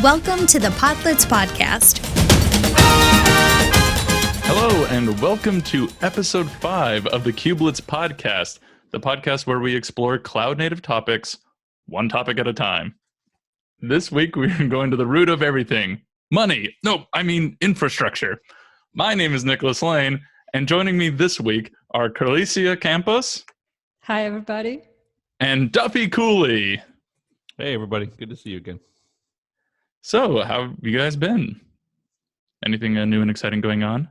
Welcome to the Podlets podcast. Hello, and welcome to episode 5 of the Podlets podcast, the podcast where we explore cloud-native topics, one topic at a time. This week, we're going to the root of everything. Money. No, I mean infrastructure. My name is Nicholas Lane, and joining me this week are Carlicia Campos. Hi, everybody. And Duffy Cooley. Hey, everybody. Good to see you again. So, how have you guys been? Anything new and exciting going on?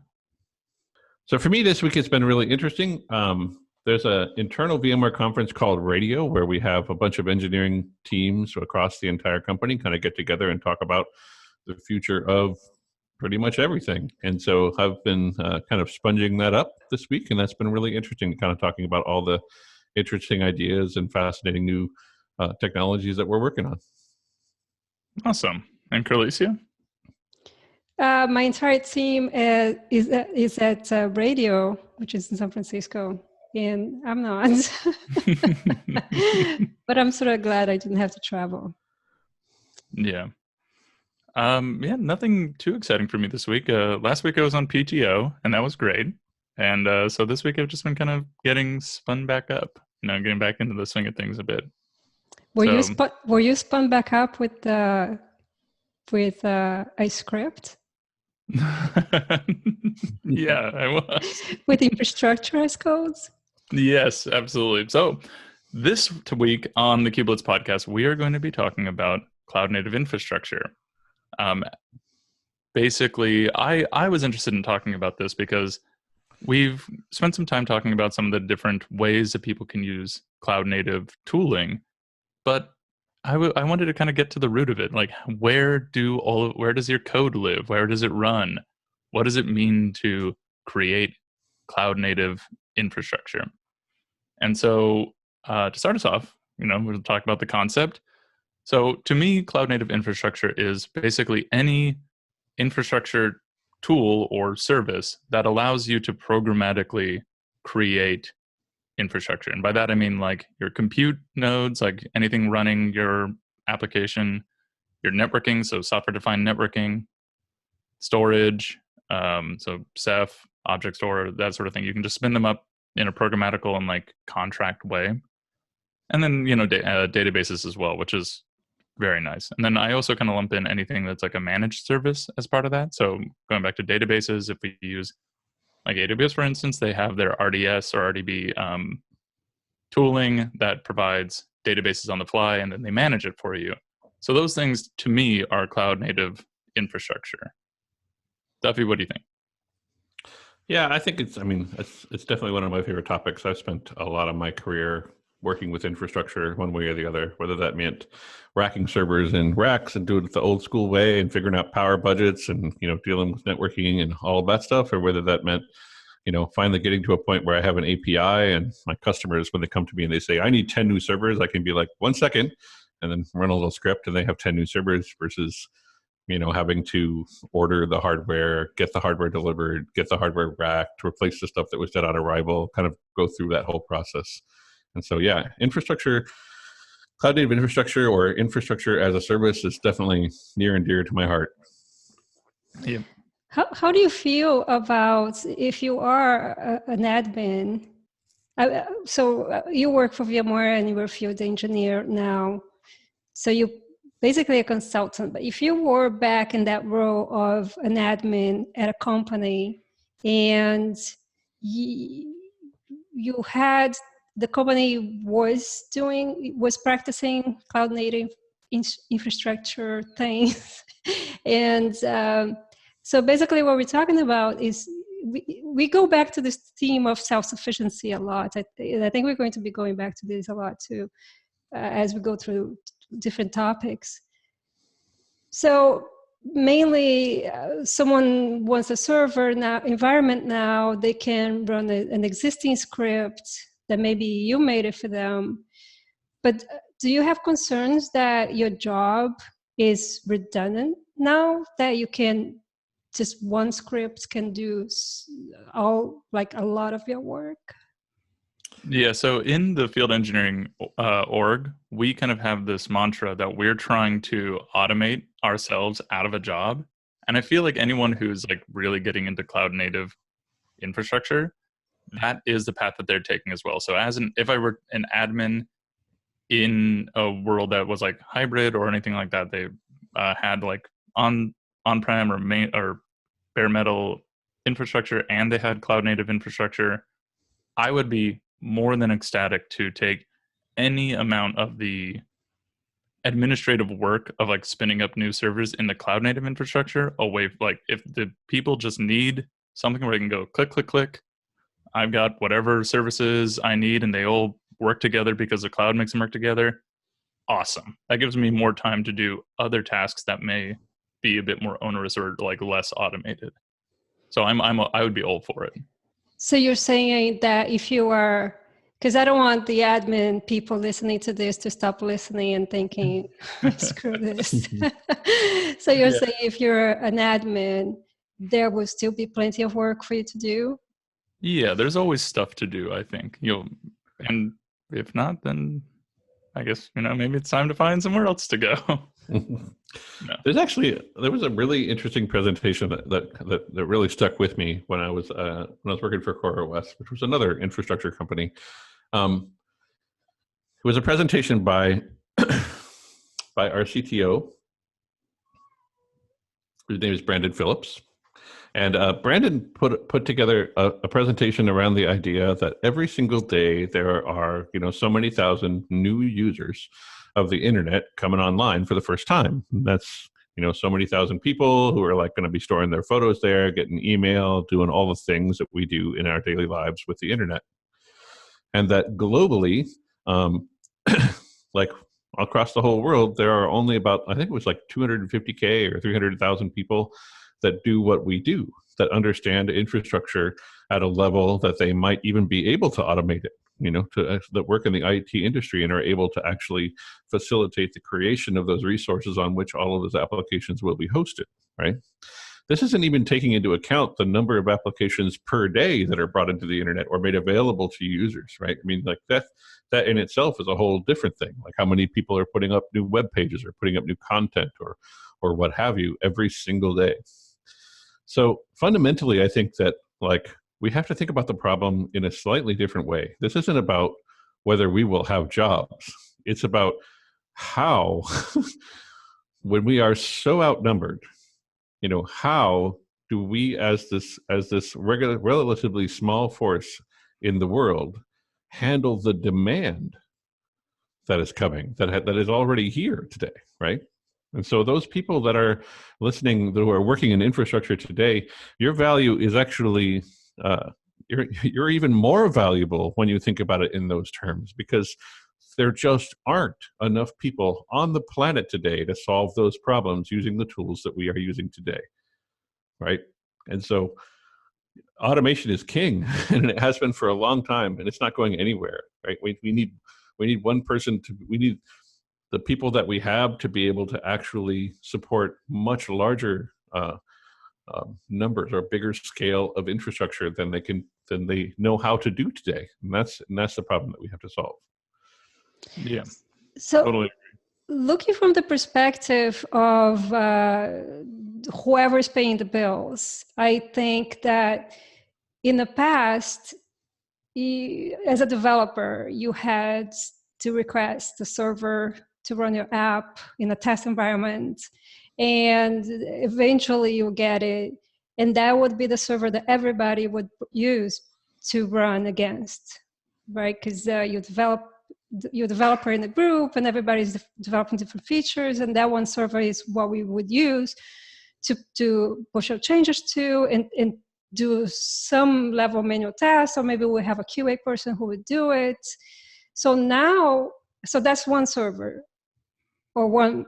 So for me, this week it's been really interesting. There's an internal VMware conference called Radio, where we have a bunch of engineering teams across the entire company kind of get together and talk about the future of pretty much everything. And so I've been kind of sponging that up this week, and that's been really interesting, kind of talking about all the interesting ideas and fascinating new technologies that we're working on. Awesome. And Carlicia? My entire team is at Radio, which is in San Francisco, and I'm not. But I'm sort of glad I didn't have to travel. Yeah. Nothing too exciting for me this week. Last week I was on PTO, and that was great. And so this week I've just been kind of getting spun back up, getting back into the swing of things a bit. Were you spun back up with a script? Yeah, I was. With infrastructure as codes? Yes, absolutely. So this week on the Podlets podcast, we are going to be talking about cloud native infrastructure. Basically, I was interested in talking about this because we've spent some time talking about some of the different ways that people can use cloud native tooling, but I wanted to kind of get to the root of it. Like, where does your code live? Where does it run? What does it mean to create cloud native infrastructure? And so to start us off, we'll talk about the concept. So to me, cloud native infrastructure is basically any infrastructure tool or service that allows you to programmatically create infrastructure. And by that, I mean like your compute nodes, like anything running your application, your networking, so software-defined networking, storage, so Ceph, object store, that sort of thing. You can just spin them up in a programmatical and like contract way. And then, databases as well, which is very nice. And then I also kind of lump in anything that's like a managed service as part of that. So going back to databases, if we use like AWS, for instance, they have their RDS or RDB tooling that provides databases on the fly, and then they manage it for you. So those things, to me, are cloud native infrastructure. Duffy, what do you think? Yeah, I think it's definitely one of my favorite topics. I've spent a lot of my career working with infrastructure one way or the other, whether that meant racking servers in racks and doing it the old school way and figuring out power budgets and, dealing with networking and all of that stuff, or whether that meant, finally getting to a point where I have an API and my customers, when they come to me and they say, I need 10 new servers, I can be like, 1 second, and then run a little script and they have 10 new servers versus, having to order the hardware, get the hardware delivered, get the hardware racked, replace the stuff that was dead on arrival, kind of go through that whole process. And so, yeah, infrastructure, cloud native infrastructure or infrastructure as a service is definitely near and dear to my heart. Yeah. How do you feel about if you are an admin? So you work for VMware and you're a field engineer now. So you're basically a consultant. But if you were back in that role of an admin at a company and you had the company was practicing cloud native infrastructure things. And so basically what we're talking about is we go back to this theme of self-sufficiency a lot. I think we're going to be going back to this a lot too as we go through different topics. So mainly someone wants a server environment now, they can run an existing script that maybe you made it for them. But do you have concerns that your job is redundant now, that you can just one script can do a lot of your work? Yeah, so in the field engineering org, we kind of have this mantra that we're trying to automate ourselves out of a job. And I feel like anyone who's like really getting into cloud native infrastructure, that is the path that they're taking as well. So if I were an admin in a world that was like hybrid or anything like that, they had like on-prem or bare metal infrastructure and they had cloud native infrastructure, I would be more than ecstatic to take any amount of the administrative work of like spinning up new servers in the cloud native infrastructure away. Like if the people just need something where they can go click, click, click, I've got whatever services I need and they all work together because the cloud makes them work together. Awesome. That gives me more time to do other tasks that may be a bit more onerous or like less automated. So I would be all for it. So you're saying that if you are, because I don't want the admin people listening to this to stop listening and thinking, screw this. So you're saying if you're an admin, there will still be plenty of work for you to do? Yeah, there's always stuff to do, I think. And if not, then I guess, maybe it's time to find somewhere else to go. No. There was a really interesting presentation that really stuck with me when I was working for CoreOS, which was another infrastructure company. It was a presentation by our CTO, whose name is Brandon Phillips. And Brandon put together a presentation around the idea that every single day there are, so many thousand new users of the internet coming online for the first time. And that's, so many thousand people who are like going to be storing their photos there, getting email, doing all the things that we do in our daily lives with the internet. And that globally, like across the whole world, there are only about, I think it was like 250K or 300,000 people that do what we do, that understand infrastructure at a level that they might even be able to automate it, that work in the IT industry and are able to actually facilitate the creation of those resources on which all of those applications will be hosted, right? This isn't even taking into account the number of applications per day that are brought into the internet or made available to users, right? I mean, like that in itself is a whole different thing. Like how many people are putting up new web pages or putting up new content or what have you every single day. So fundamentally, I think that like we have to think about the problem in a slightly different way. This isn't about whether we will have jobs. It's about how, when we are so outnumbered, how do we as this relatively small force in the world handle the demand that is coming, that is already here today, right? And so those people that are listening, who are working in infrastructure today, your value is actually, you're even more valuable when you think about it in those terms, because there just aren't enough people on the planet today to solve those problems using the tools that we are using today, right? And so automation is king, and it has been for a long time, and it's not going anywhere, right? We need one person we need the people that we have to be able to actually support much larger numbers or bigger scale of infrastructure than they know how to do today, and that's the problem that we have to solve. Yeah, so totally. Looking from the perspective of whoever's paying the bills, I think that in the past, as a developer, you had to request a server to run your app in a test environment, and eventually you get it, and that would be the server that everybody would use to run against, right? Because you're developer in a group and everybody's developing different features, and that one server is what we would use to push out changes to and do some level of manual tests, or maybe we have a QA person who would do it. So that's one server or one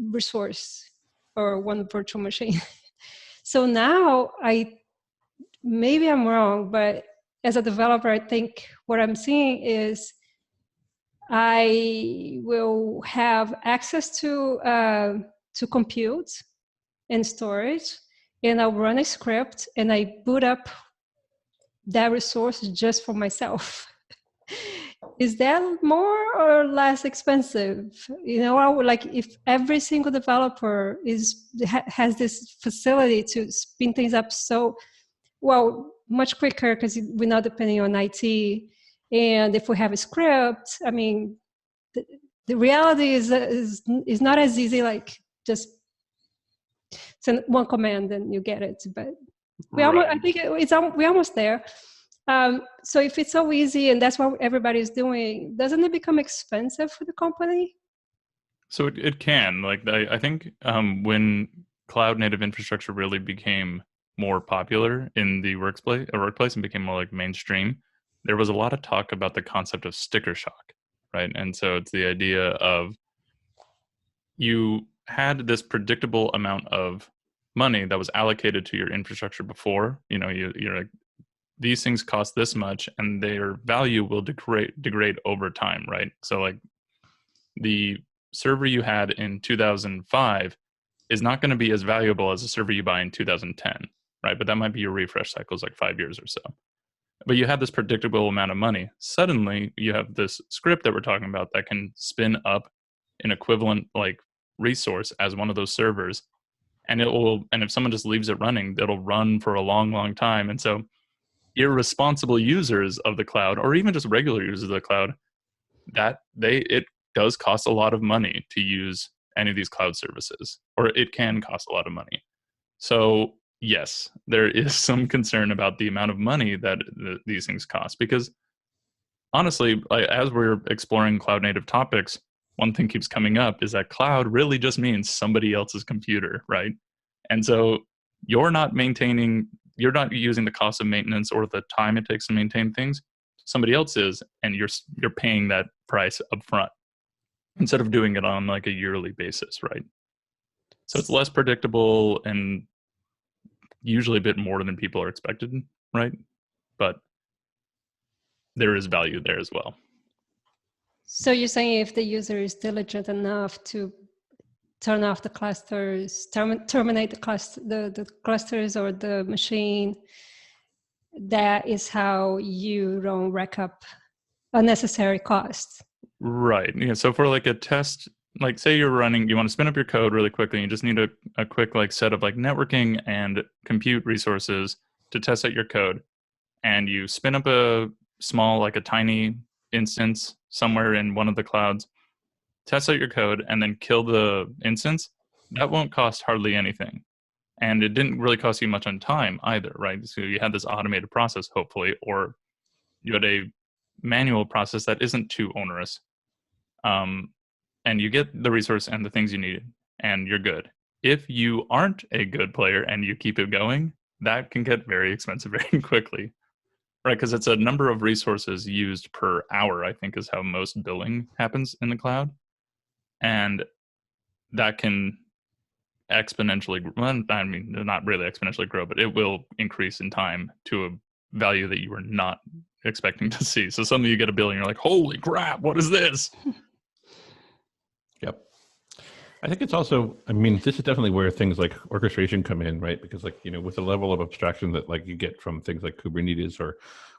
resource or one virtual machine. So now maybe I'm wrong, but as a developer, I think what I'm seeing is I will have access to compute and storage, and I'll run a script and I boot up that resource just for myself. is that more or less expensive? Like if every single developer has this facility to spin things up so well, much quicker because we're not depending on IT. And if we have a script, I mean, the reality is not as easy, like just send one command and you get it. But I think we're almost there. So if it's so easy and that's what everybody's doing, doesn't it become expensive for the company? So it can. Like I think when cloud native infrastructure really became more popular in the workplace and became more like mainstream, there was a lot of talk about the concept of sticker shock, right? And so it's the idea of you had this predictable amount of money that was allocated to your infrastructure before. You're like, these things cost this much and their value will degrade over time, right? So like the server you had in 2005 is not going to be as valuable as a server you buy in 2010, right? But that might be your refresh cycles, like 5 years or so. But you have this predictable amount of money. Suddenly, you have this script that we're talking about that can spin up an equivalent like resource as one of those servers, and if someone just leaves it running, it'll run for a long, long time. And so, irresponsible users of the cloud, or even just regular users of the cloud, it does cost a lot of money to use any of these cloud services, or it can cost a lot of money. So yes, there is some concern about the amount of money that these things cost, because honestly, as we're exploring cloud native topics, one thing keeps coming up is that cloud really just means somebody else's computer, right? And so you're not using the cost of maintenance or the time it takes to maintain things. Somebody else is, and you're paying that price up front instead of doing it on like a yearly basis, right? So it's less predictable and usually a bit more than people are expected, right? But there is value there as well. So you're saying if the user is diligent enough to turn off the clusters, terminate the clusters or the machine, that is how you don't rack up unnecessary costs. Right. Yeah. So for like a test, like say you want to spin up your code really quickly, and you just need a quick like set of like networking and compute resources to test out your code. And you spin up a small, like a tiny instance somewhere in one of the clouds, test out your code, and then kill the instance. That won't cost hardly anything. And it didn't really cost you much on time either, right? So you had this automated process, hopefully, or you had a manual process that isn't too onerous. And you get the resource and the things you need, and you're good. If you aren't a good player and you keep it going, that can get very expensive very quickly, right? Because it's a number of resources used per hour, I think, is how most billing happens in the cloud. And that can exponentially, well, I mean, not really exponentially grow, but it will increase in time to a value that you were not expecting to see. So suddenly you get a bill and you're like, holy crap, what is this? Yep. I think it's also, I mean, this is definitely where things like orchestration come in, right? Because like, with the level of abstraction that like you get from things like Kubernetes or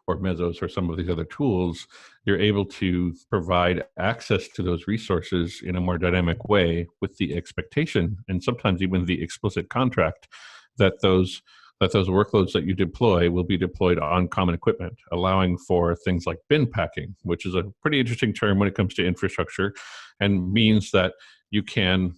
Mesos or some of these other tools, you're able to provide access to those resources in a more dynamic way with the expectation, and sometimes even the explicit contract, that those workloads that you deploy will be deployed on common equipment, allowing for things like bin packing, which is a pretty interesting term when it comes to infrastructure, and means that you can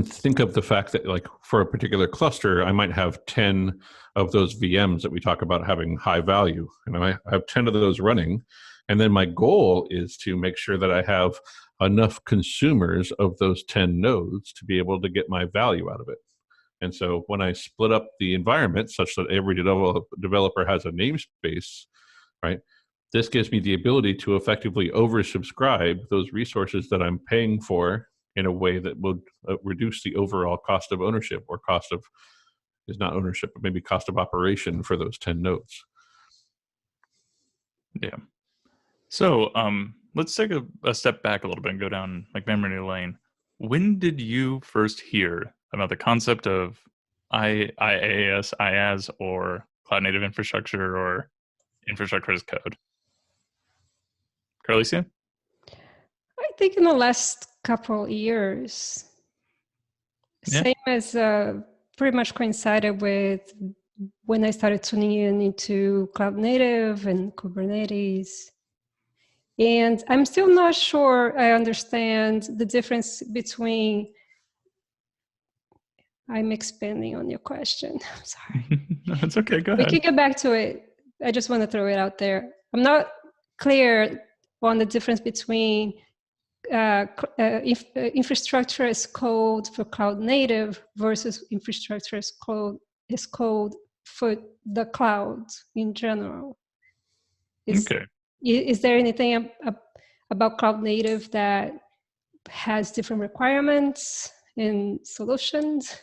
think of the fact that like for a particular cluster, I might have 10 of those VMs that we talk about having high value, and I have 10 of those running. And then my goal is to make sure that I have enough consumers of those 10 nodes to be able to get my value out of it. And so when I split up the environment such that every developer has a namespace, right, this gives me the ability to effectively oversubscribe those resources that I'm paying for in a way that will reduce the overall cost of ownership, or is not ownership, but maybe cost of operation for those 10 nodes. Yeah. So let's take a step back a little bit and go down like memory lane. When did you first hear about the concept of IaaS, or cloud native infrastructure, or infrastructure as code? Carlicia? I think in the last couple years, Yeah. same as pretty much coincided with when I started tuning into cloud native and Kubernetes. And I'm still not sure I understand the difference between, I'm expanding on your question. I'm sorry. No, it's okay. Go We ahead. can get back to it. I just want to throw it out there. I'm not clear on the difference between infrastructure as code for cloud native versus infrastructure as code for the cloud in general. Okay. Is there anything about cloud native that has different requirements and solutions?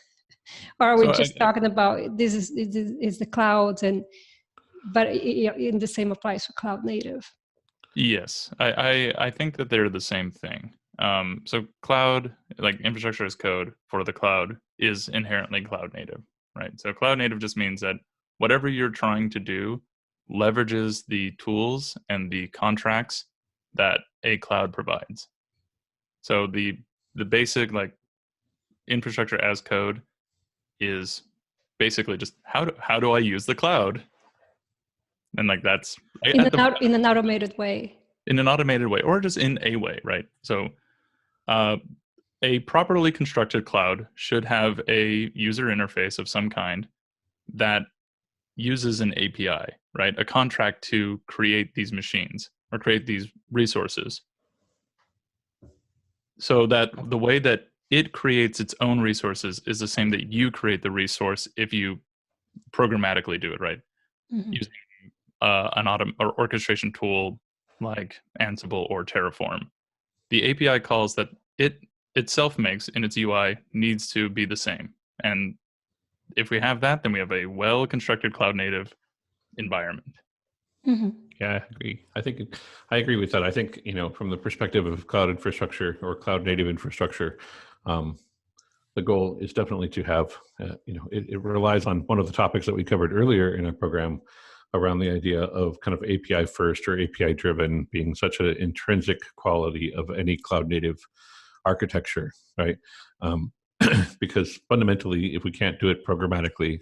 Or are we just talking about this is the cloud, but in the same applies for cloud native? Yes, I think that they're the same thing. So cloud, like infrastructure as code for the cloud, is inherently cloud native, right? So cloud native just means that whatever you're trying to do leverages the tools and the contracts that a cloud provides. So the basic like infrastructure as code is basically just how do I use the cloud, and like that's in an automated way. In an automated way, or just in a way, right? So a properly constructed cloud should have a user interface of some kind that uses an API, right? A contract to create these machines or create these resources. So that the way that it creates its own resources is the same that you create the resource if you programmatically do it, right? Mm-hmm. Using an orchestration tool like Ansible or Terraform. The API calls that it itself makes in its UI needs to be the same. And if we have that, then we have a well-constructed cloud native environment. Mm-hmm. Yeah, I agree. I agree with that. I think, from the perspective of cloud infrastructure or cloud native infrastructure, the goal is definitely to have, it relies on one of the topics that we covered earlier in our program around the idea of kind of API first or API driven being such an intrinsic quality of any cloud native architecture, right? Because fundamentally, if we can't do it programmatically,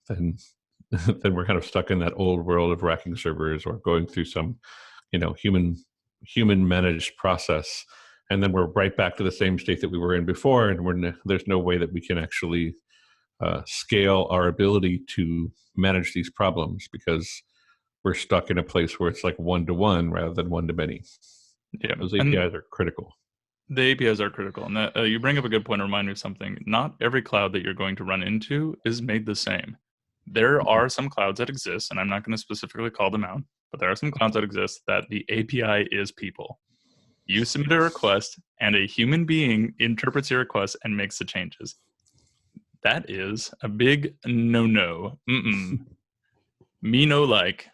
then we're kind of stuck in that old world of racking servers or going through some, human managed process, and then we're right back to the same state that we were in before, and there's no way that we can actually scale our ability to manage these problems because we're stuck in a place where it's like one-to-one rather than one-to-many. Yeah, those APIs are critical. The APIs are critical, and that, you bring up a good point to remind me of something. Not every cloud that you're going to run into is made the same. There are some clouds that exist, and I'm not going to specifically call them out, but there are some clouds that exist that the API is people. You submit a request, and a human being interprets your request and makes the changes. That is a big no-no. Me no like.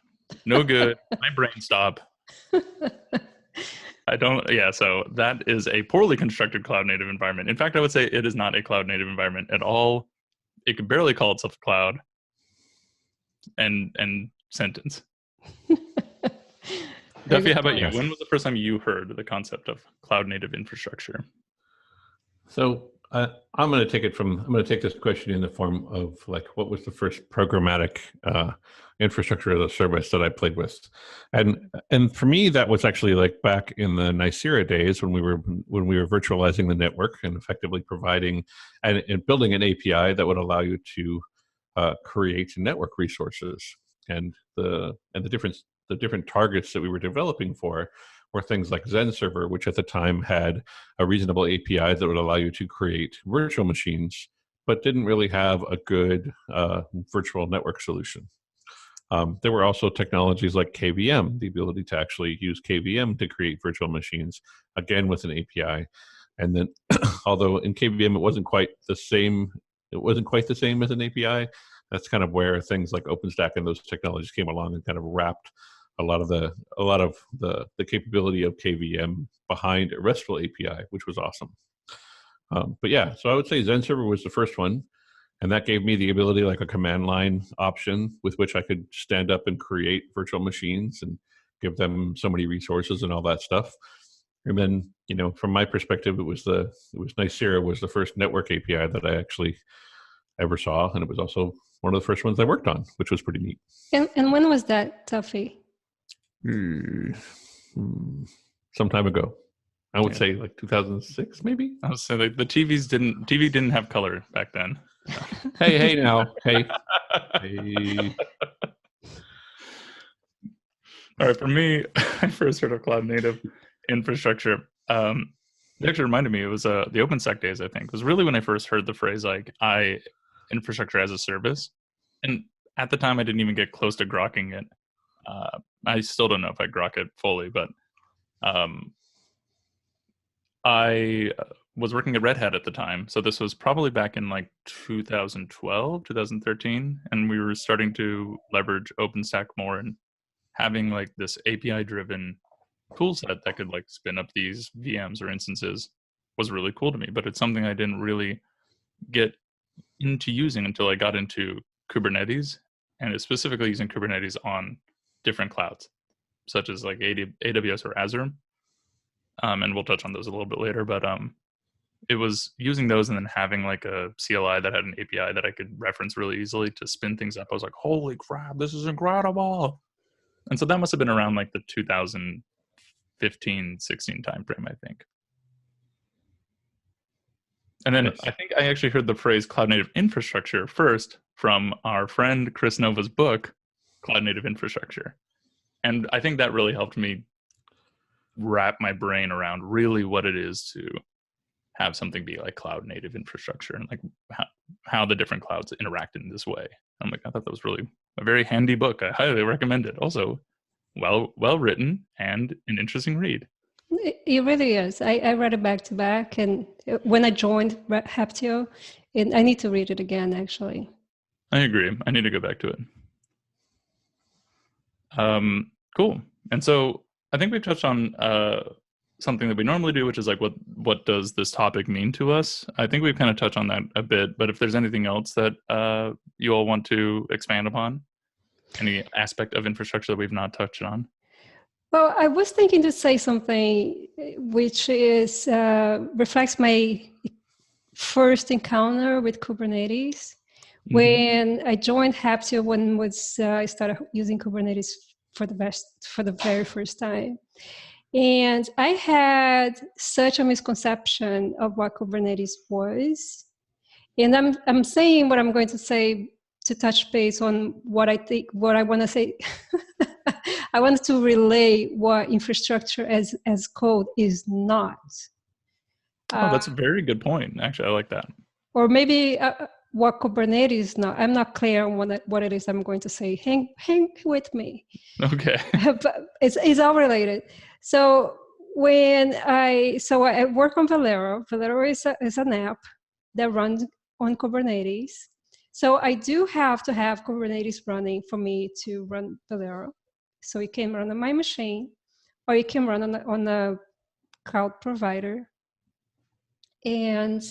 No good. My brain stop. So that is a poorly constructed cloud native environment. In fact, I would say it is not a cloud native environment at all. It could barely call itself a cloud. And sentence. Duffy, how about you? When was the first time you heard the concept of cloud native infrastructure? So I'm going to take this question in the form of like, what was the first programmatic infrastructure as a service that I played with? And for me, that was actually like back in the Nicira days when we were virtualizing the network and effectively providing and building an API that would allow you to create network resources. And the different targets that we were developing for were things like Zen Server, which at the time had a reasonable API that would allow you to create virtual machines, but didn't really have a good virtual network solution. There were also technologies like KVM, the ability to actually use KVM to create virtual machines, again with an API. And then, although in KVM it wasn't quite the same as an API, that's kind of where things like OpenStack and those technologies came along and kind of wrapped a lot of the capability of KVM behind a RESTful API, which was awesome. But yeah, so I would say Zen Server was the first one, and that gave me the ability, like a command line option with which I could stand up and create virtual machines and give them so many resources and all that stuff. And then, from my perspective, it was Nicira was the first network API that I actually ever saw, and it was also one of the first ones I worked on, which was pretty neat. And when was that, Tuffy? Some time ago. I would say like 2006, maybe. I would say like the TV didn't have color back then. Hey now, hey. All right, for me, I first heard of cloud native infrastructure. It actually reminded me, it was the OpenStack days, I think. It was really when I first heard the phrase like infrastructure as a service. And at the time, I didn't even get close to grokking it. I still don't know if I grok it fully, but I was working at Red Hat at the time. So this was probably back in like 2012, 2013. And we were starting to leverage OpenStack more and having like this API-driven tool set that could like spin up these VMs or instances was really cool to me. But it's something I didn't really get into using until I got into Kubernetes, and it's specifically using Kubernetes on different clouds, such as like AWS or Azure. And we'll touch on those a little bit later, but it was using those and then having like a CLI that had an API that I could reference really easily to spin things up. I was like, holy crap, this is incredible. And so that must have been around like the 2015, 16 timeframe, I think. And then I think I actually heard the phrase cloud native infrastructure first from our friend Chris Nova's book, Cloud Native Infrastructure. And I think that really helped me wrap my brain around really what it is to have something be like cloud native infrastructure and like how the different clouds interact in this way. I'm like, I thought that was really a very handy book. I highly recommend it. Also, well written and an interesting read. It really is. I read it back to back, and when I joined Heptio, and I need to read it again, actually. I agree. I need to go back to it. Cool. And so I think we've touched on something that we normally do, which is like, what does this topic mean to us? I think we've kind of touched on that a bit, but if there's anything else that you all want to expand upon, any aspect of infrastructure that we've not touched on? Well, I was thinking to say something which is reflects my first encounter with Kubernetes. Mm-hmm. When I joined Heptio, when I started using Kubernetes for the very first time. And I had such a misconception of what Kubernetes was. And I'm saying what I'm going to say to touch base on what I want to say. I wanted to relay what infrastructure as code is not. Oh, that's a very good point. Actually, I like that. Or maybe what Kubernetes is not. I'm not clear on what it is I'm going to say. Hang with me. Okay. But it's all related. So I work on Velero. Velero is an app that runs on Kubernetes. So I do have to have Kubernetes running for me to run Velero. So it can run on my machine, or it can run on a cloud provider, or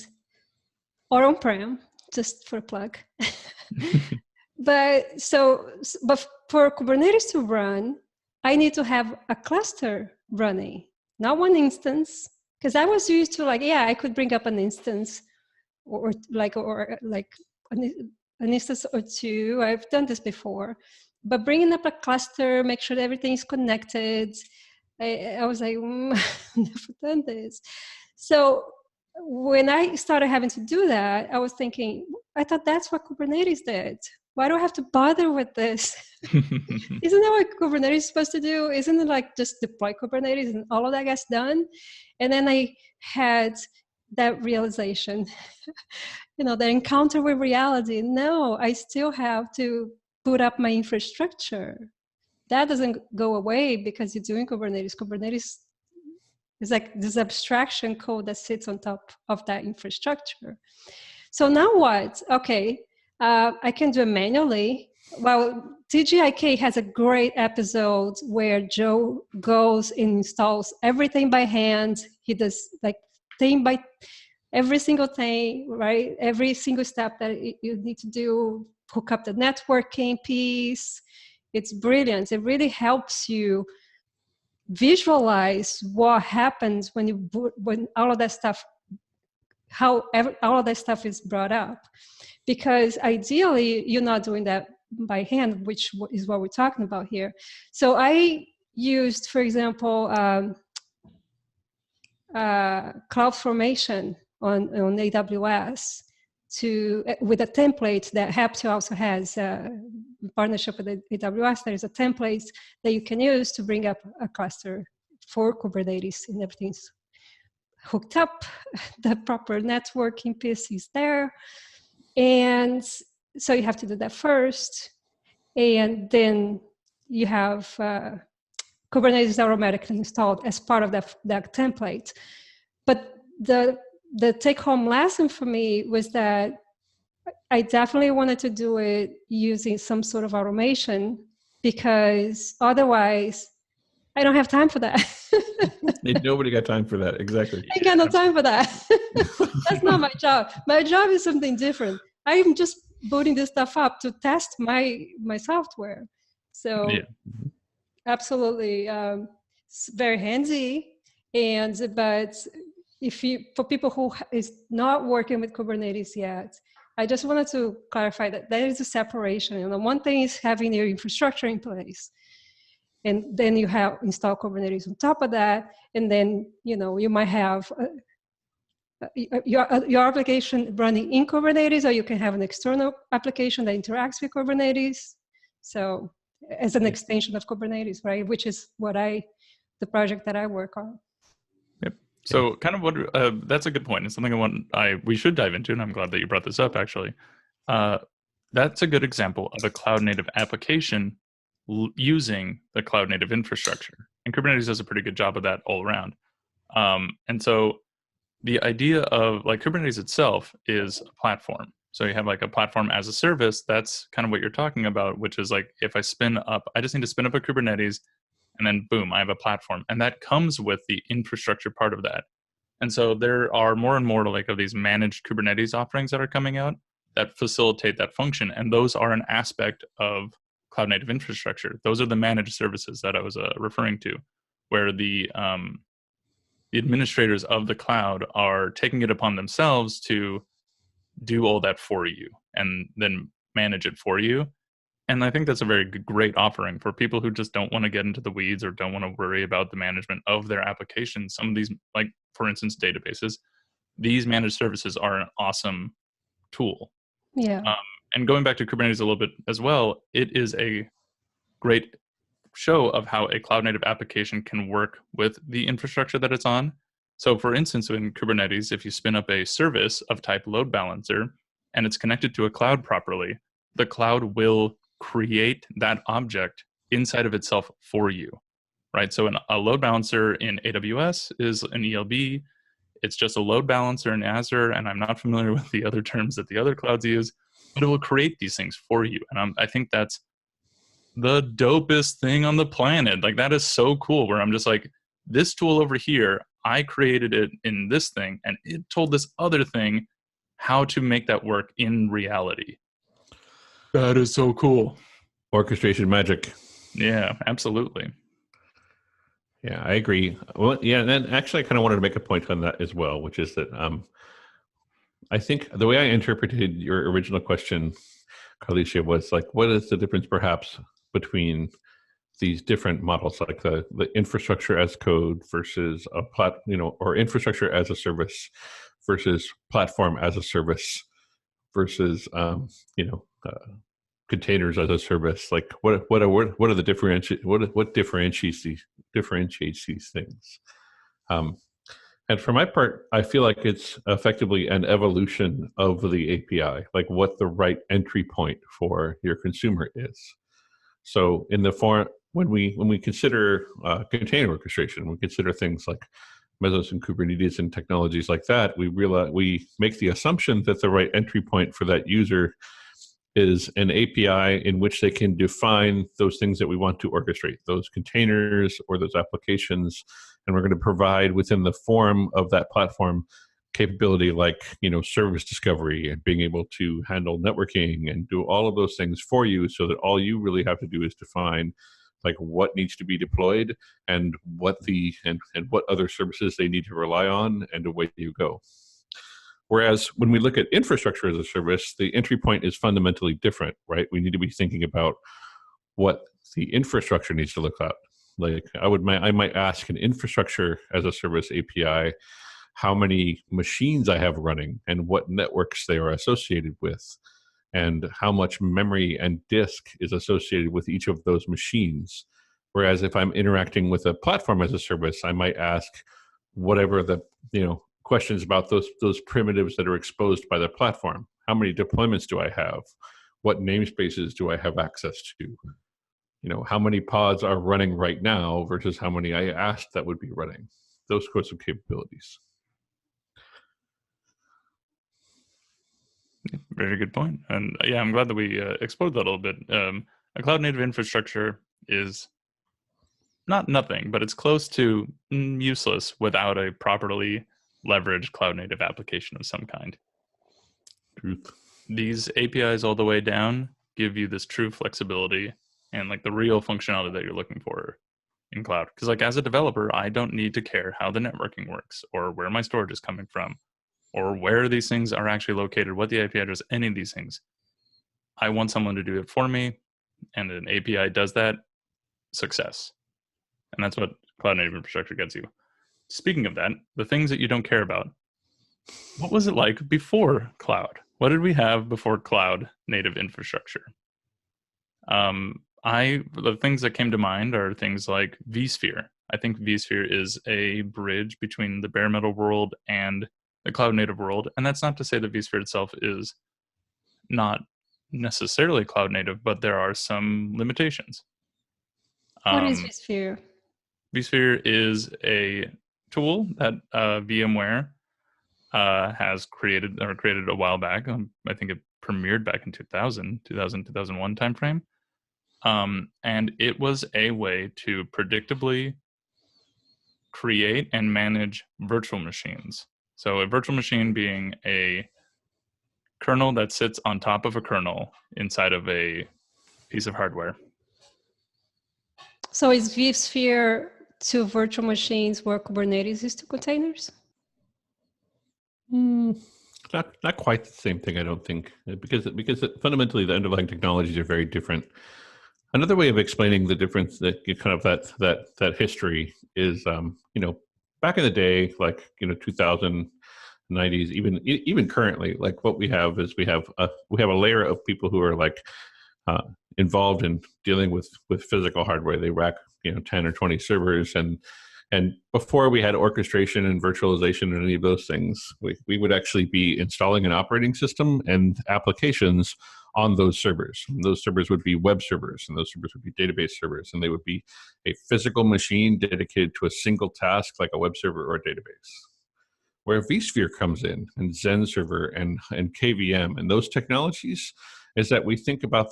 on-prem, just for a plug. But for Kubernetes to run, I need to have a cluster running, not one instance, because I was used to I could bring up an instance or an instance or two. I've done this before. But bringing up a cluster, make sure that everything is connected, I was like, I've never done this. So when I started having to do that, I was thinking, I thought that's what Kubernetes did. Why do I have to bother with this? Isn't that what Kubernetes is supposed to do? Isn't it like just deploy Kubernetes and all of that gets done? And then I had that realization, that encounter with reality. No, I still have to put up my infrastructure. That doesn't go away because you're doing Kubernetes. Kubernetes is like this abstraction code that sits on top of that infrastructure. So now what? Okay, I can do it manually. Well, TGIK has a great episode where Joe goes and installs everything by hand. He does thing by every single thing, right? Every single step that you need to do, hook up the networking piece. It's brilliant. It really helps you visualize what happens when all of that stuff, all of that stuff is brought up. Because ideally, you're not doing that by hand, which is what we're talking about here. So I used, for example, CloudFormation on AWS with a template that Haptio also has in partnership with AWS. There is a template that you can use to bring up a cluster for Kubernetes, and everything's hooked up. The proper networking piece is there. And so you have to do that first. And then you have Kubernetes automatically installed as part of that template. But the take-home lesson for me was that I definitely wanted to do it using some sort of automation, because otherwise I don't have time for that. Nobody got time for that. Exactly. I got no time for that. That's not my job. My job is something different. I'm just booting this stuff up to test my software. So absolutely, it's very handy. But for people who is not working with Kubernetes yet, I just wanted to clarify that there is a separation. And one thing is having your infrastructure in place, and then you have install Kubernetes on top of that, and then you might have your application running in Kubernetes, or you can have an external application that interacts with Kubernetes. So as an extension of Kubernetes, right? Which is the project that I work on. Yep. So kind of what, that's a good point. It's something we should dive into, and I'm glad that you brought this up actually. That's a good example of a cloud native application using the cloud native infrastructure. And Kubernetes does a pretty good job of that all around. And so the idea of Kubernetes itself is a platform. So you have a platform as a service. That's kind of what you're talking about, which is if I just need to spin up a Kubernetes, and then boom, I have a platform. And that comes with the infrastructure part of that. And so there are more and more of these managed Kubernetes offerings that are coming out that facilitate that function. And those are an aspect of cloud native infrastructure. Those are the managed services that I was referring to, where the administrators of the cloud are taking it upon themselves to do all that for you and then manage it for you. And I think that's a very great offering for people who just don't want to get into the weeds or don't want to worry about the management of their applications. Some of these, for instance, databases, these managed services are an awesome tool. Yeah. And going back to Kubernetes a little bit as well, it is a great show of how a cloud native application can work with the infrastructure that it's on. So for instance, in Kubernetes, if you spin up a service of type load balancer and it's connected to a cloud properly, the cloud will create that object inside of itself for you, right? So a load balancer in AWS is an ELB. It's just a load balancer in Azure, and I'm not familiar with the other terms that the other clouds use, but it will create these things for you. And I think that's the dopest thing on the planet. That is so cool, where I'm just this tool over here, I created it in this thing, and it told this other thing how to make that work in reality. That is so cool. Orchestration magic. Yeah, absolutely. Yeah, I agree. Well, yeah, and then actually I kind of wanted to make a point on that as well, which is that I think the way I interpreted your original question, Carlicia, was what is the difference perhaps between these different models, like the infrastructure as code versus or infrastructure as a service versus platform as a service versus containers as a service. What are the what differentiates these things? And for my part, I feel like it's effectively an evolution of the API, what the right entry point for your consumer is. So in the form, when we consider container orchestration, we consider things like Mesos and Kubernetes and technologies like that, we make the assumption that the right entry point for that user is an API in which they can define those things that we want to orchestrate, those containers or those applications, and we're going to provide within the form of that platform capability service discovery and being able to handle networking and do all of those things for you, so that all you really have to do is define like what needs to be deployed and what what other services they need to rely on, and away you go. Whereas when we look at infrastructure as a service, the entry point is fundamentally different, right? We need to be thinking about what the infrastructure needs to look like. Like I might ask an infrastructure as a service API how many machines I have running and what networks they are associated with, and how much memory and disk is associated with each of those machines. Whereas if I'm interacting with a platform as a service, I might ask whatever the questions about those primitives that are exposed by the platform. How many deployments do I have? What namespaces do I have access to? How many pods are running right now versus how many I asked that would be running. Those sorts of capabilities. Very good point. And yeah, I'm glad that we explored that a little bit. A cloud native infrastructure is not nothing, but it's close to useless without a properly leveraged cloud native application of some kind. Truth. These APIs all the way down give you this true flexibility and like the real functionality that you're looking for in cloud. Because like as a developer, I don't need to care how the networking works or where my storage is coming from or where these things are actually located, what the API does, any of these things. I want someone to do it for me, and an API does that. Success. And that's what cloud native infrastructure gets you. Speaking of that, the things that you don't care about, what was it like before cloud? What did we have before cloud native infrastructure? The things that came to mind are things like vSphere. I think vSphere is a bridge between the bare metal world and the cloud native world. And that's not to say that vSphere itself is not necessarily cloud native, but there are some limitations. What is vSphere? vSphere is a tool that VMware has created a while back. I think it premiered back in 2001 timeframe. And it was a way to predictably create and manage virtual machines. So a virtual machine being a kernel that sits on top of a kernel inside of a piece of hardware. So is vSphere to virtual machines where Kubernetes is to containers? Not quite the same thing, I don't think, because fundamentally the underlying technologies are very different. Another way of explaining the difference, that kind of that history is, back in the day, like 2090s, even currently, like what we have is we have a layer of people who are like involved in dealing with physical hardware. They rack 10 or 20 servers, and before we had orchestration and virtualization and any of those things, we would actually be installing an operating system and applications on those servers. And those servers would be web servers, and those servers would be database servers, and they would be a physical machine dedicated to a single task like a web server or a database. Where vSphere comes in, and Zen server and KVM and those technologies, is that we think about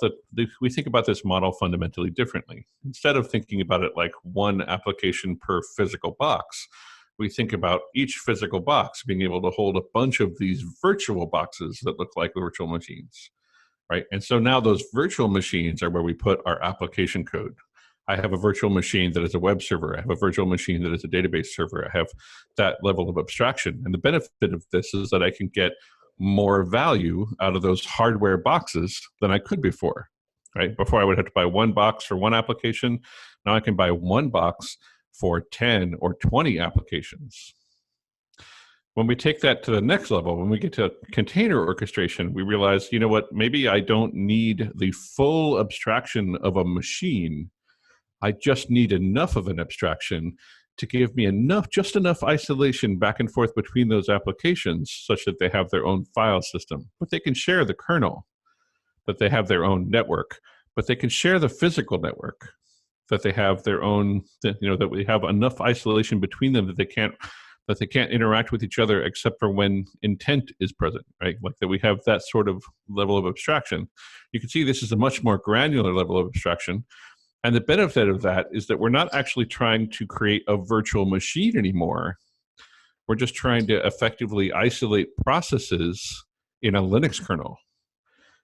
this model fundamentally differently. Instead of thinking about it like one application per physical box, we think about each physical box being able to hold a bunch of these virtual boxes that look like virtual machines, right? And so now those virtual machines are where we put our application code. I have a virtual machine that is a web server. I have a virtual machine that is a database server. I have that level of abstraction. And the benefit of this is that I can get more value out of those hardware boxes than I could before, right? Before I would have to buy one box for one application. Now I can buy one box for 10 or 20 applications. When we take that to the next level, when we get to container orchestration, we realize, maybe I don't need the full abstraction of a machine. I just need enough of an abstraction to give me just enough isolation back and forth between those applications such that they have their own file system. But they can share the kernel, that they have their own network, but they can share the physical network, that they have their own, that we have enough isolation between them that they can't interact with each other except for when intent is present, right? Like that we have that sort of level of abstraction. You can see this is a much more granular level of abstraction. And the benefit of that is that we're not actually trying to create a virtual machine anymore. We're just trying to effectively isolate processes in a Linux kernel.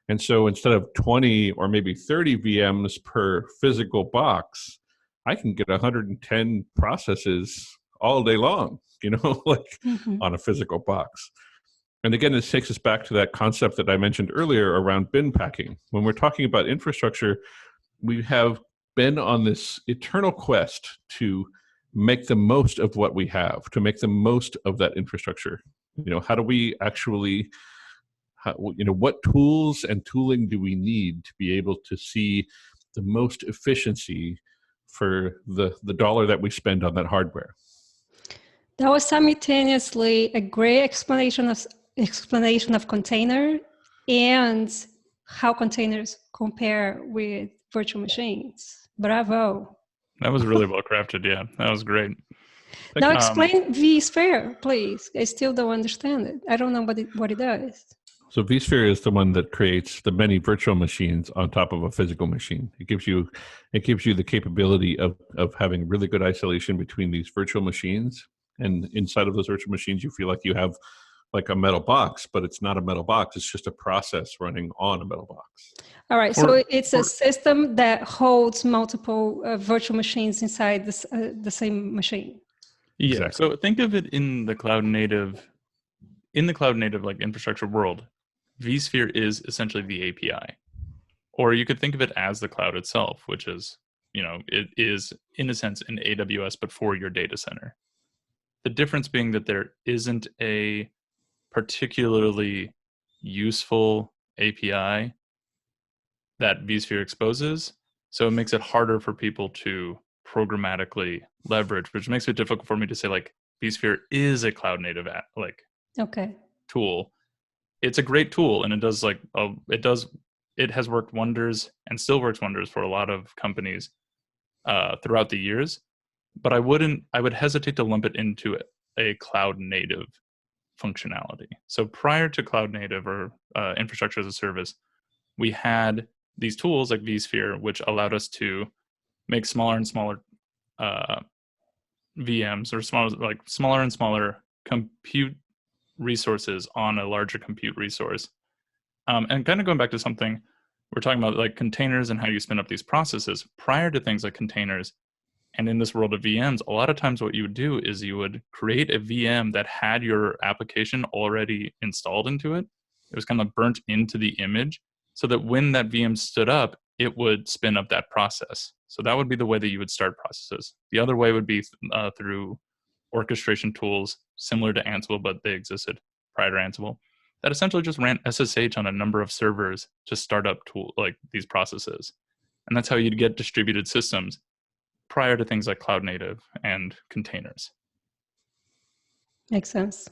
And so instead of 20 or maybe 30 VMs per physical box, I can get 110 processes all day long, like on a physical box. And again, this takes us back to that concept that I mentioned earlier around bin packing. When we're talking about infrastructure, we have been on this eternal quest to make the most of what we have, to make the most of that infrastructure. How do we actually, what tools and tooling do we need to be able to see the most efficiency for the dollar that we spend on that hardware? That was simultaneously a great explanation of container and how containers compare with virtual machines. Bravo. That was really well crafted. Yeah, that was great. Now explain vSphere, please. I still don't understand it. I don't know what it does. So vSphere is the one that creates the many virtual machines on top of a physical machine. It gives you the capability of having really good isolation between these virtual machines. And inside of those virtual machines, you feel like you have like a metal box, but it's not a metal box. It's just a process running on a metal box. All right. So it's a system that holds multiple virtual machines inside the same machine. Yeah. Exactly. So think of it in the cloud native like infrastructure world. vSphere is essentially the API, or you could think of it as the cloud itself, which is, it is in a sense an AWS, but for your data center. The difference being that there isn't a particularly useful API that vSphere exposes. So it makes it harder for people to programmatically leverage, which makes it difficult for me to say like vSphere is a cloud native tool. It's a great tool, and it has worked wonders and still works wonders for a lot of companies throughout the years. But I would hesitate to lump it into a cloud native functionality. So prior to cloud native or infrastructure as a service, we had these tools like vSphere, which allowed us to make smaller and smaller VMs, or smaller and smaller compute resources on a larger compute resource. And kind of going back to something we're talking about, like containers and how you spin up these processes. Prior to things like containers, and in this world of VMs, a lot of times what you would do is you would create a VM that had your application already installed into it. It was kind of burnt into the image, so that when that VM stood up, it would spin up that process. So that would be the way that you would start processes. The other way would be through orchestration tools similar to Ansible, but they existed prior to Ansible, that essentially just ran SSH on a number of servers to start up these processes. And that's how you'd get distributed systems prior to things like cloud native and containers. Makes sense.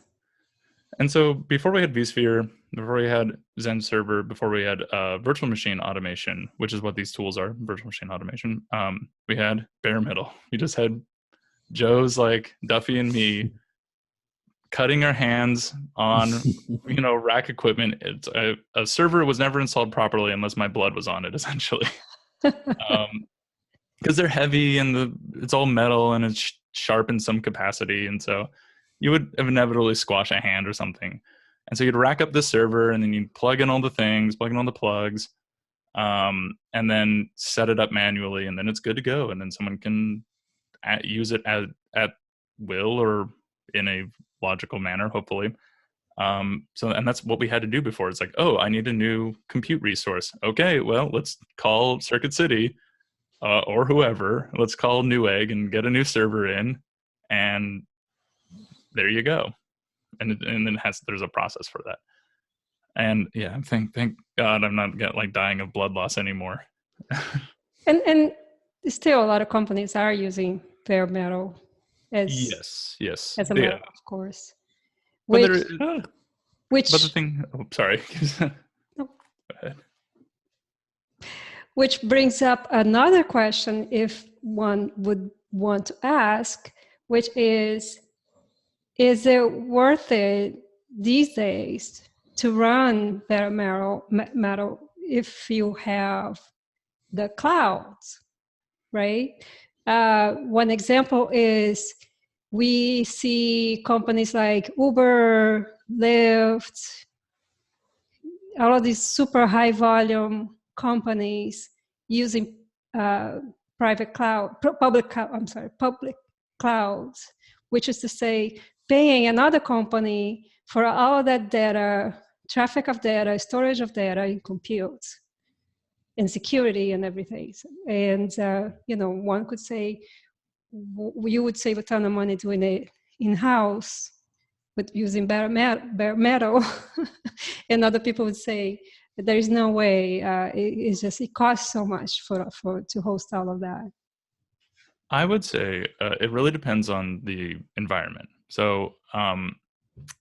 And so before we had vSphere, before we had Zen Server, before we had virtual machine automation, which is what these tools are, virtual machine automation, we had bare metal. We just had Joe's like Duffy and me cutting our hands on, rack equipment. It's a server was never installed properly unless my blood was on it, essentially. Because they're heavy and it's all metal and it's sharp in some capacity. And so you would inevitably squash a hand or something. And so you'd rack up the server and then you'd plug in all the things, plug in all the plugs, and then set it up manually, and then it's good to go. And then someone can use it at will or in a logical manner, hopefully. And that's what we had to do before. It's like, oh, I need a new compute resource. Okay, well, let's call Circuit City or whoever. Let's call Newegg and get a new server in, and there you go. And then there's a process for that. And yeah, thank God I'm not dying of blood loss anymore. and still a lot of companies are using bare metal as yes as a metal, of course. But the thing, sorry. No. Go ahead. Which brings up another question, if one would want to ask, which is it worth it these days to run bare metal if you have the clouds, right? One example is we see companies like Uber, Lyft, all of these super high volume companies using public clouds, which is to say, paying another company for all that data, traffic of data, storage of data, and compute, and security and everything. And one could say you would save a ton of money doing it in-house with using bare metal, and other people would say there is no way. It costs so much for to host all of that. I would say it really depends on the environment. So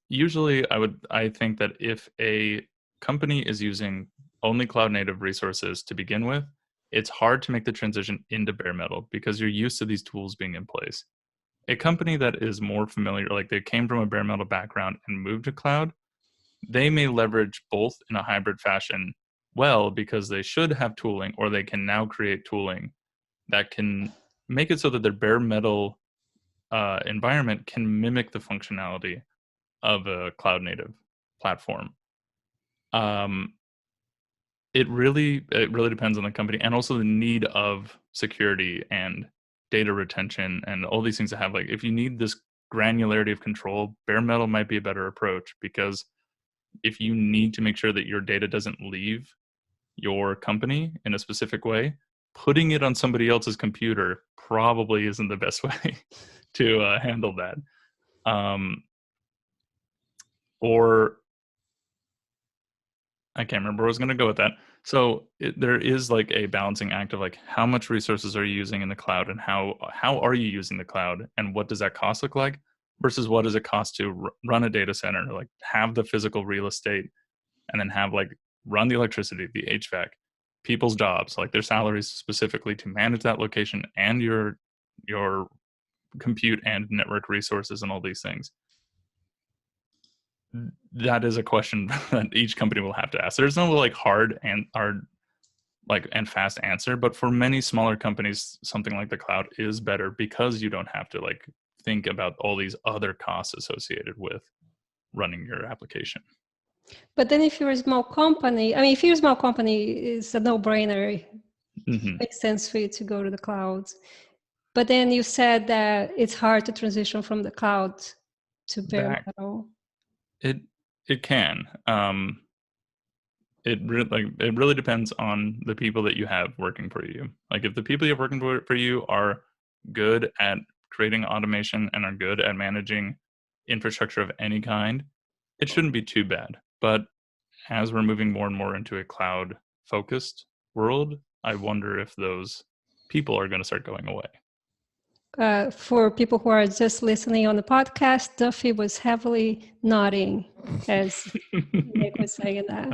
usually I think that if a company is using only cloud native resources to begin with, it's hard to make the transition into bare metal because you're used to these tools being in place. A company that is more familiar, like they came from a bare metal background and moved to cloud, they may leverage both in a hybrid fashion well because they should have tooling, or they can now create tooling that can make it so that their bare metal environment can mimic the functionality of a cloud native platform. It really depends on the company, and also the need of security and data retention and all these things that have, like, if you need this granularity of control, bare metal might be a better approach, because if you need to make sure that your data doesn't leave your company in a specific way, putting it on somebody else's computer probably isn't the best way to handle that. Or I can't remember where I was going to go with that. So there is like a balancing act of like, how much resources are you using in the cloud, and how are you using the cloud, and what does that cost look like versus what does it cost to run a data center, like have the physical real estate, and then have like run the electricity, the HVAC, people's jobs, like their salaries specifically to manage that location, and your compute and network resources and all these things. That is a question that each company will have to ask. There's no like hard and fast answer, but for many smaller companies, something like the cloud is better because you don't have to like think about all these other costs associated with running your application. But then if you're a small company, if you're a small company, it's a no-brainer. Mm-hmm. It makes sense for you to go to the cloud. But then you said that it's hard to transition from the cloud to bare metal. It can. It really depends on the people that you have working for you. Like if the people you have working for you are good at creating automation and are good at managing infrastructure of any kind, it shouldn't be too bad. But as we're moving more and more into a cloud-focused world, I wonder if those people are going to start going away. For people who are just listening on the podcast, Duffy was heavily nodding as Nick was saying that.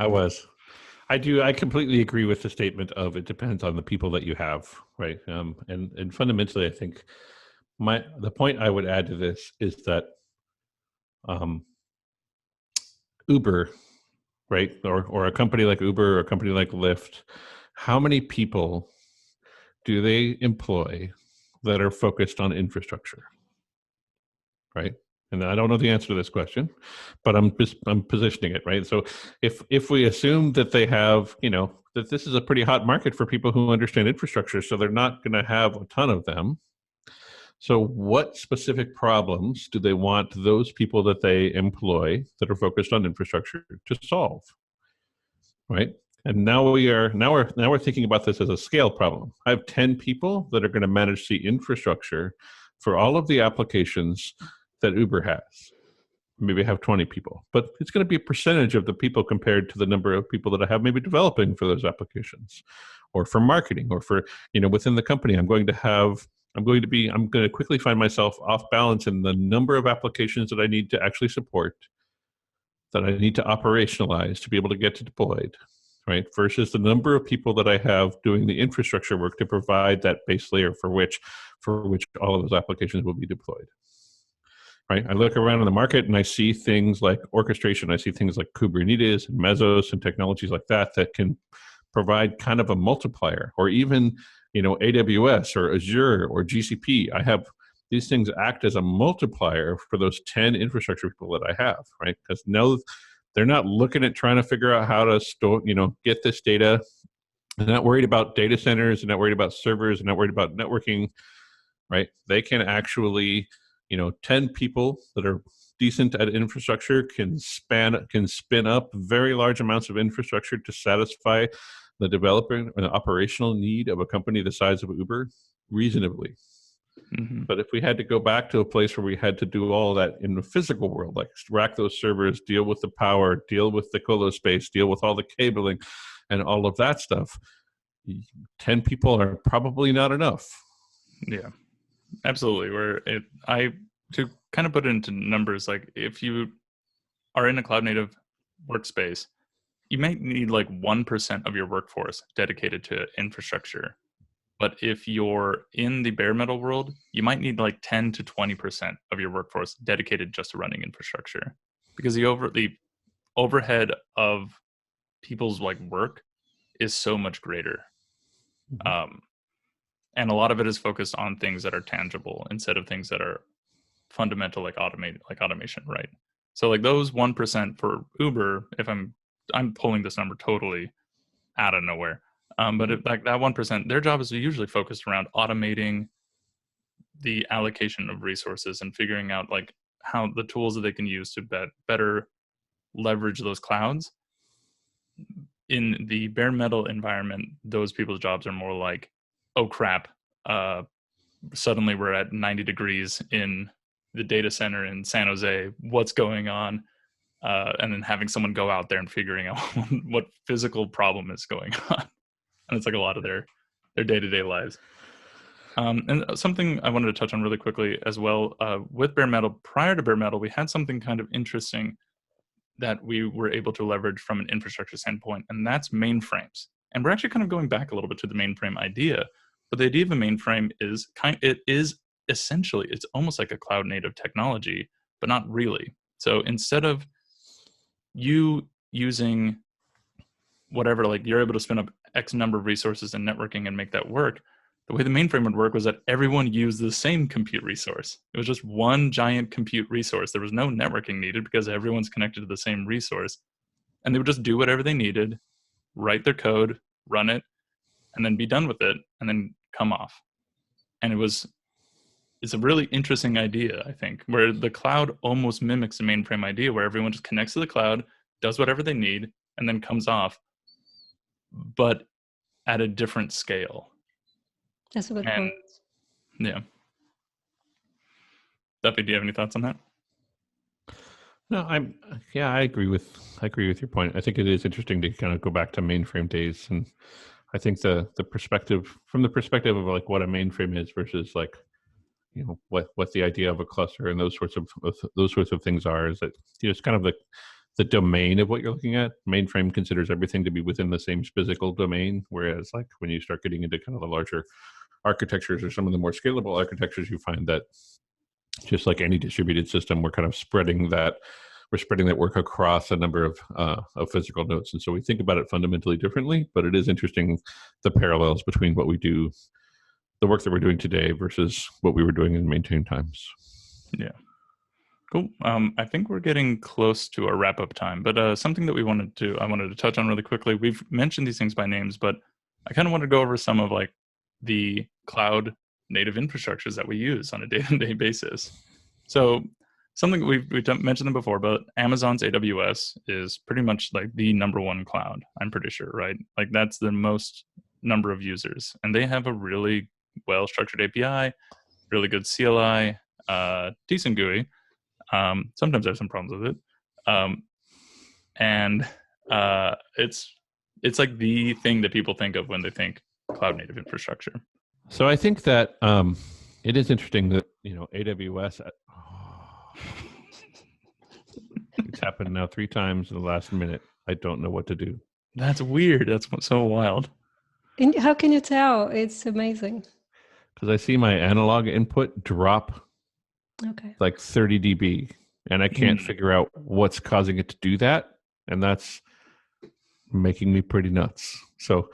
I completely agree with the statement of it depends on the people that you have, right? And fundamentally, I think the point I would add to this is that Uber, right, or a company like Uber or a company like Lyft, how many people do they employ that are focused on infrastructure, right? And I don't know the answer to this question, but I'm positioning it, right? So if we assume that they have, that this is a pretty hot market for people who understand infrastructure, so they're not going to have a ton of them. So what specific problems do they want those people that they employ that are focused on infrastructure to solve, right? And now we're thinking about this as a scale problem. I have 10 people that are going to manage the infrastructure for all of the applications that Uber has. Maybe I have 20 people, but it's going to be a percentage of the people compared to the number of people that I have maybe developing for those applications, or for marketing, or for, within the company. I'm going to quickly find myself off balance in the number of applications that I need to actually support, that I need to operationalize to be able to get to deployed, right? Versus the number of people that I have doing the infrastructure work to provide that base layer for which all of those applications will be deployed. Right? I look around in the market and I see things like orchestration. I see things like Kubernetes and Mesos and technologies like that can provide kind of a multiplier, or even, AWS or Azure or GCP. I have these things act as a multiplier for those 10 infrastructure people that I have, right? Because now They're not looking at trying to figure out how to store, get this data. They're not worried about data centers. They're not worried about servers. They're not worried about networking, right? They can actually, 10 people that are decent at infrastructure can spin up very large amounts of infrastructure to satisfy the developer and the operational need of a company the size of Uber reasonably. Mm-hmm. But if we had to go back to a place where we had to do all that in the physical world, like rack those servers, deal with the power, deal with the colo space, deal with all the cabling and all of that stuff, 10 people are probably not enough. Yeah, absolutely. To kind of put it into numbers, like if you are in a cloud native workspace, you might need like 1% of your workforce dedicated to infrastructure. But if you're in the bare metal world, you might need like 10 to 20% of your workforce dedicated just to running infrastructure, because the overhead of people's like work is so much greater. Mm-hmm. And a lot of it is focused on things that are tangible instead of things that are fundamental, like automation, right? So like those 1% for Uber, if I'm pulling this number totally out of nowhere, but like that 1%, their job is usually focused around automating the allocation of resources and figuring out like how the tools that they can use to better leverage those clouds. In the bare metal environment, those people's jobs are more like, oh crap, suddenly we're at 90 degrees in the data center in San Jose, what's going on? And then having someone go out there and figuring out what physical problem is going on. And it's like a lot of their day-to-day lives. And something I wanted to touch on really quickly as well, with bare metal, prior to bare metal, we had something kind of interesting that we were able to leverage from an infrastructure standpoint, and that's mainframes. And we're actually kind of going back a little bit to the mainframe idea, but the idea of a mainframe is essentially, it's almost like a cloud native technology, but not really. So instead of you using whatever, like you're able to spin up X number of resources in networking and make that work, the way the mainframe would work was that everyone used the same compute resource. It was just one giant compute resource. There was no networking needed because everyone's connected to the same resource. And they would just do whatever they needed, write their code, run it, and then be done with it, and then come off. And it's a really interesting idea, I think, where the cloud almost mimics the mainframe idea, where everyone just connects to the cloud, does whatever they need, and then comes off, but at a different scale. That's a good point. Yeah. Duffy, do you have any thoughts on that? No, I agree with your point. I think it is interesting to kind of go back to mainframe days, and I think the perspective from the perspective of like what a mainframe is versus like, what the idea of a cluster and those sorts of things are, is that it's kind of the domain of what you're looking at. Mainframe considers everything to be within the same physical domain, whereas like when you start getting into kind of the larger architectures or some of the more scalable architectures, you find that just like any distributed system, we're kind of spreading that work across a number of physical nodes. And so we think about it fundamentally differently, but it is interesting, the parallels between what we do, the work that we're doing today versus what we were doing in maintain times. Yeah. Cool. I think we're getting close to our wrap-up time, but something that I wanted to touch on really quickly. We've mentioned these things by names, but I kind of want to go over some of like the cloud native infrastructures that we use on a day-to-day basis. So something we've mentioned them before, but Amazon's AWS is pretty much like the number one cloud, I'm pretty sure, right? Like that's the most number of users, and they have a really well-structured API, really good CLI, decent GUI. Sometimes I have some problems with it. And it's like the thing that people think of when they think cloud native infrastructure. So I think that it is interesting that, AWS, it's happened now 3 times in the last minute. I don't know what to do. That's weird. That's so wild. And how can you tell? It's amazing. Because I see my analog input drop like 30 dB, and I can't figure out what's causing it to do that. And that's making me pretty nuts. So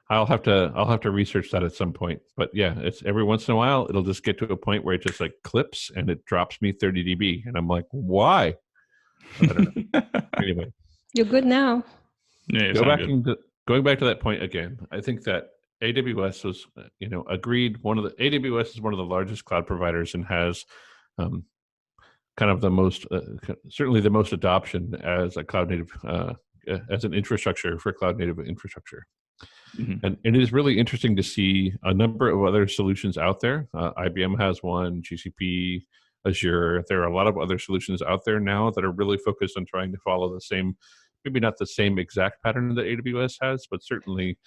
I'll have to research that at some point. But yeah, it's every once in a while, it'll just get to a point where it just like clips and it drops me 30 dB. And I'm like, why? I don't know. Anyway. You're good now. Yeah, you sound good. Going back to that point again, I think that AWS was, agreed. AWS is one of the largest cloud providers and has kind of the most, certainly the most adoption as a cloud native, as an infrastructure for cloud native infrastructure. Mhm. And it is really interesting to see a number of other solutions out there. IBM has one, GCP, Azure. There are a lot of other solutions out there now that are really focused on trying to follow the same, maybe not the same exact pattern that AWS has, but certainly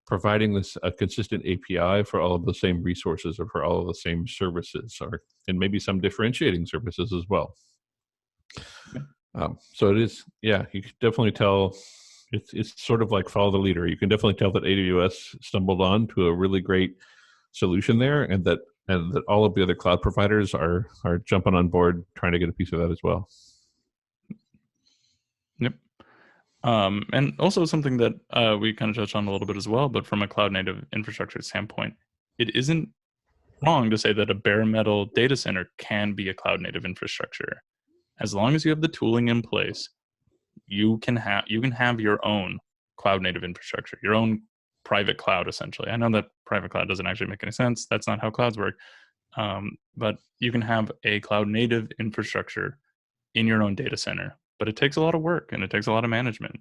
providing this a consistent API for all of the same resources or for all of the same services, and maybe some differentiating services as well. So it is, yeah, you can definitely tell. It's sort of like follow the leader. You can definitely tell that AWS stumbled on to a really great solution there, and that all of the other cloud providers are jumping on board trying to get a piece of that as well. Yep. And also something that we kind of touched on a little bit as well, but from a cloud native infrastructure standpoint, it isn't wrong to say that a bare metal data center can be a cloud native infrastructure. As long as you have the tooling in place, you can have your own cloud native infrastructure, your own private cloud, essentially. I know that private cloud doesn't actually make any sense. That's not how clouds work. But you can have a cloud native infrastructure in your own data center. But it takes a lot of work and it takes a lot of management.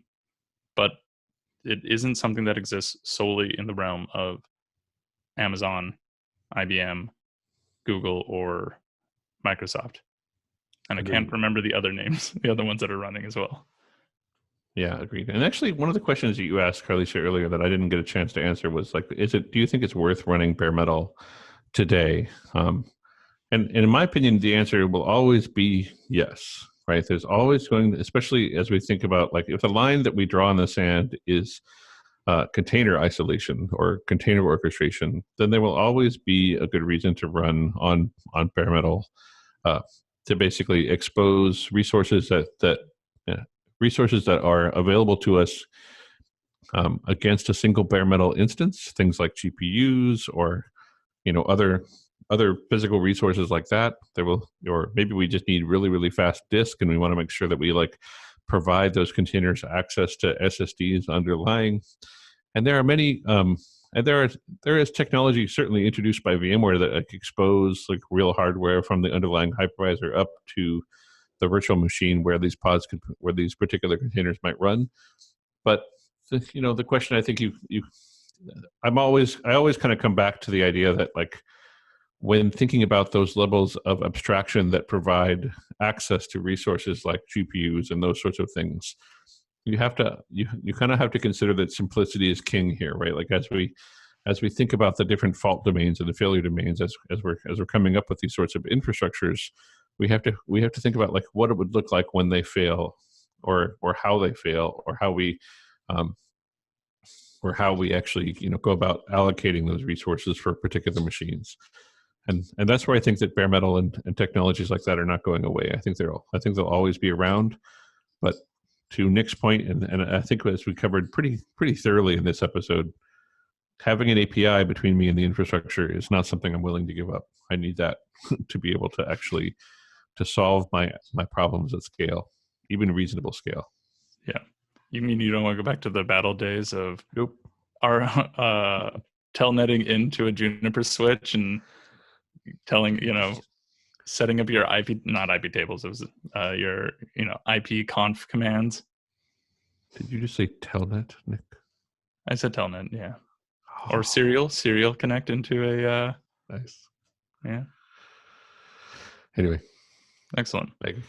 But it isn't something that exists solely in the realm of Amazon, IBM, Google, or Microsoft. And I can't remember the other names, the other ones that are running as well. Yeah, agreed. And actually, one of the questions that you asked, Carlisha, earlier that I didn't get a chance to answer was like, do you think it's worth running bare metal today? And in my opinion, the answer will always be yes, right? There's always especially as we think about, like, if the line that we draw in the sand is container isolation or container orchestration, then there will always be a good reason to run on bare metal to basically expose resources that are available to us against a single bare metal instance, things like GPUs or other physical resources like that. Or maybe we just need really, really fast disk, and we want to make sure that we provide those containers access to SSDs underlying. And there are many, and there is technology certainly introduced by VMware that expose real hardware from the underlying hypervisor up to the virtual machine where these particular containers might run. But the question, I think I always kind of come back to the idea that when thinking about those levels of abstraction that provide access to resources like GPUs and those sorts of things, you kind of have to consider that simplicity is king here, right? Like as we think about the different fault domains and the failure domains, as we're coming up with these sorts of infrastructures, we have to think about what it would look like when they fail, or how they fail, or how we actually go about allocating those resources for particular machines. And that's where I think that bare metal and technologies like that are not going away. I think they'll always be around. But to Nick's point, and I think as we covered pretty thoroughly in this episode, having an API between me and the infrastructure is not something I'm willing to give up. I need that to be able to actually to solve my problems at scale, even reasonable scale. Yeah. You mean you don't want to go back to the battle days of Nope. Our telnetting into a Juniper switch and setting up your not IP tables, it was your IP conf commands. Did you just say telnet, Nick? I said telnet, yeah. Or serial connect into a nice. Yeah. Anyway, excellent. Thank you.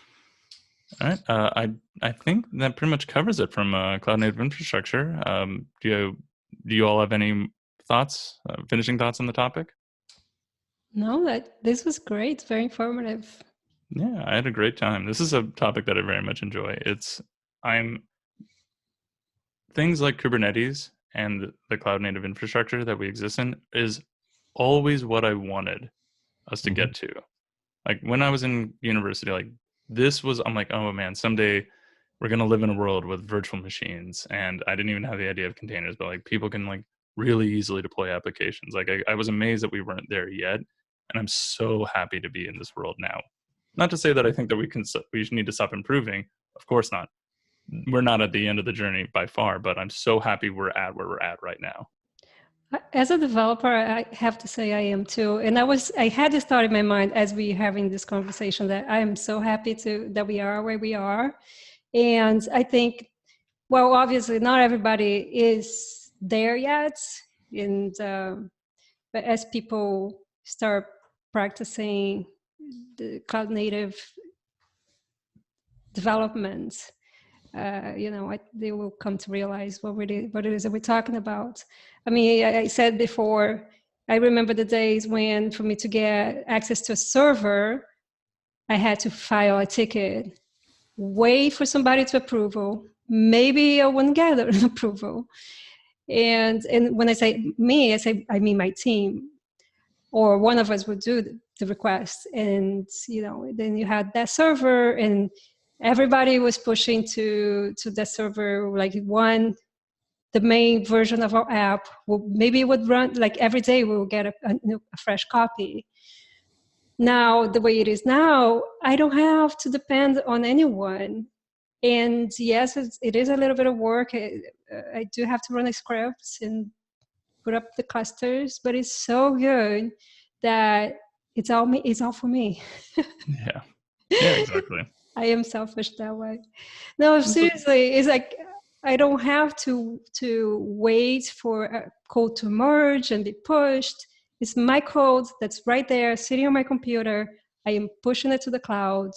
All right. I think that pretty much covers it from cloud native infrastructure. Do you all have any thoughts, finishing thoughts on the topic? No, this was great. Very informative. Yeah, I had a great time. This is a topic that I very much enjoy. Things like Kubernetes and the cloud native infrastructure that we exist in is always what I wanted us to get to. Like when I was in university, I'm like, oh man, someday we're going to live in a world with virtual machines. And I didn't even have the idea of containers, but people can really easily deploy applications. I was amazed that we weren't there yet. And I'm so happy to be in this world now. Not to say that I think that we need to stop improving. Of course not. we're not at the end of the journey by far, but I'm so happy we're at where we're at right now. As a developer, I have to say I am too. And I had this thought in my mind as we having this conversation that I am so happy that we are where we are. And I think, well, obviously not everybody is there yet. And but as people start practicing the cloud native development, they will come to realize what it is that we're talking about. I mean, I said before, I remember the days when for me to get access to a server, I had to file a ticket, wait for somebody to approval. Maybe I wouldn't get an approval. And when I say me, I mean my team, or one of us would do the request. And, then you had that server and everybody was pushing to the server, like the main version of our app. Maybe it would run, like every day we will get a fresh copy. Now, the way it is now, I don't have to depend on anyone. And yes, it is a little bit of work. I do have to run a script and put up the clusters, but it's so good that it's all for me. Yeah, exactly. I am selfish that way. No, seriously, it's like I don't have to wait for a code to merge and be pushed. It's my code that's right there, sitting on my computer. I am pushing it to the cloud.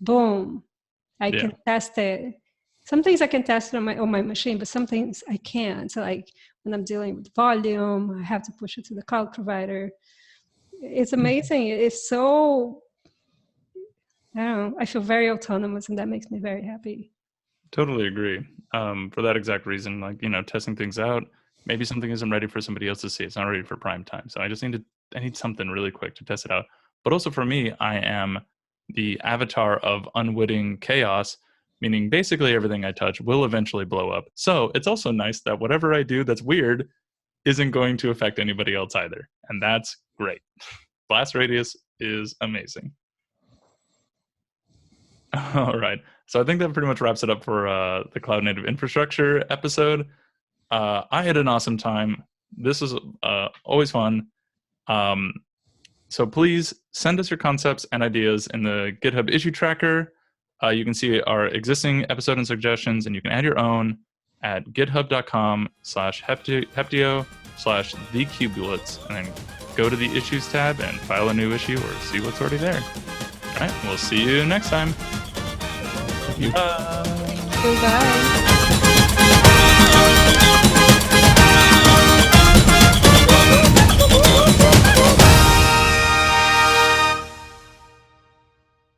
Boom. I can test it. Some things I can test it on my machine, but some things I can't. So like when I'm dealing with volume, I have to push it to the cloud provider. It's amazing. It's so, I don't know, I feel very autonomous, and that makes me very happy. Totally agree. For that exact reason, like, testing things out, maybe something isn't ready for somebody else to see. It's not ready for prime time. So I just need something really quick to test it out. But also for me, I am the avatar of unwitting chaos, meaning basically everything I touch will eventually blow up. So it's also nice that whatever I do that's weird isn't going to affect anybody else either. And that's great. Blast radius is amazing. All right. So I think that pretty much wraps it up for the Cloud Native Infrastructure episode. I had an awesome time. This was always fun. So please send us your concepts and ideas in the GitHub issue tracker. You can see our existing episode and suggestions, and you can add your own at github.com/heptio/thecubulets, and then go to the issues tab and file a new issue or see what's already there. All right. We'll see you next time. Goodbye.